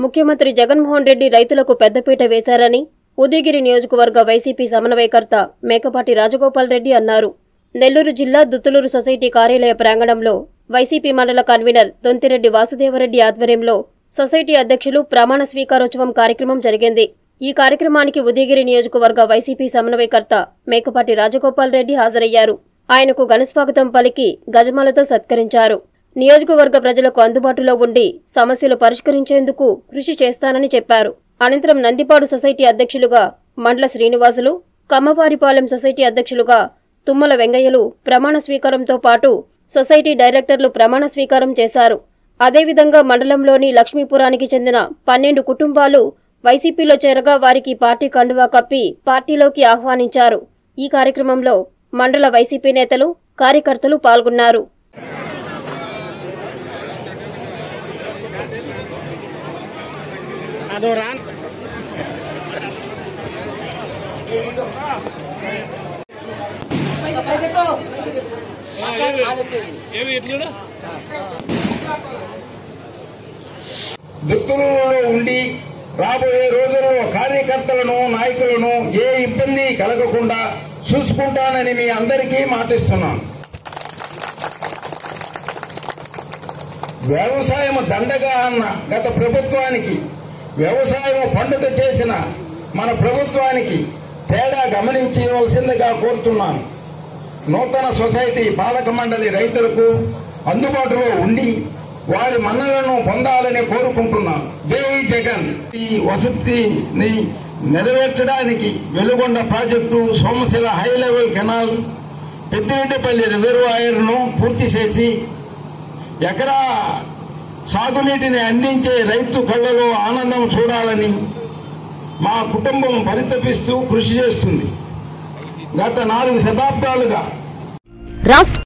ముఖ్యమంత్రి జగన్మోహన్ రెడ్డి రైతులకు పెద్దపీట వేశారని ఉదయగిరి నియోజకవర్గ వైసీపీ సమన్వయకర్త మేకపాటి రాజగోపాల్ రెడ్డి అన్నారు. నెల్లూరు జిల్లా దుత్తులూరు సొసైటీ కార్యాలయ ప్రాంగణంలో వైసీపీ మండల కన్వీనర్ దొంతిరెడ్డి వాసుదేవరెడ్డి ఆధ్వర్యంలో సొసైటీ అధ్యక్షులు ప్రమాణ స్వీకారోత్సవం కార్యక్రమం జరిగింది. ఈ కార్యక్రమానికి ఉదయగిరి నియోజకవర్గ వైసీపీ సమన్వయకర్త మేకపాటి రాజగోపాల్ రెడ్డి హాజరయ్యారు. ఆయనకు ఘనస్వాగతం పలికి గజమాలతో సత్కరించారు. నియోజకవర్గ ప్రజలకు అందుబాటులో ఉండి సమస్యలు పరిష్కరించేందుకు కృషి చేస్తానని చెప్పారు. అనంతరం నందిపాడు సొసైటీ అధ్యక్షులుగా మండల శ్రీనివాసులు, కమ్మవారిపాలెం సొసైటీ అధ్యక్షులుగా తుమ్మల వెంగయ్యలు ప్రమాణ స్వీకారంతో పాటు సొసైటీ డైరెక్టర్లు ప్రమాణ స్వీకారం చేశారు. అదేవిధంగా మండలంలోని లక్ష్మీపురానికి చెందిన 12 కుటుంబాలు వైసీపీలో చేరగా వారికి పార్టీ కండువా కప్పి పార్టీలోకి ఆహ్వానించారు. ఈ కార్యక్రమంలో మండల వైసీపీ నేతలు, కార్యకర్తలు పాల్గొన్నారు. దుత్తులూరులో ఉండి రాబోయే రోజుల్లో కార్యకర్తలను, నాయకులను ఏ ఇబ్బంది కలగకుండా చూసుకుంటానని మీ అందరికీ మాటిస్తున్నాను. వ్యవసాయం దండగా అన్న గత ప్రభుత్వానికి, వ్యవసాయం పండుగ చేసిన మన ప్రభుత్వానికి తేడా గమనించవలసిందిగా కోరుతున్నాను. నూతన సొసైటీ పాలక మండలి రైతులకు అందుబాటులో ఉండి వారి మన్నలను పొందాలని కోరుకుంటున్నాను. జై జగన్. ఈ వసతిని నెరవేర్చడానికి Veligonda project, Somasila high level canal, Peddireddipalli రిజర్వాయర్ను పూర్తి చేసి ఎకరా సాగునీటిని అందించే రైతు కళ్లలో ఆనందం చూడాలని మా కుటుంబం పరితపిస్తూ కృషి చేస్తుంది. గత 4 శతాబ్దాలుగా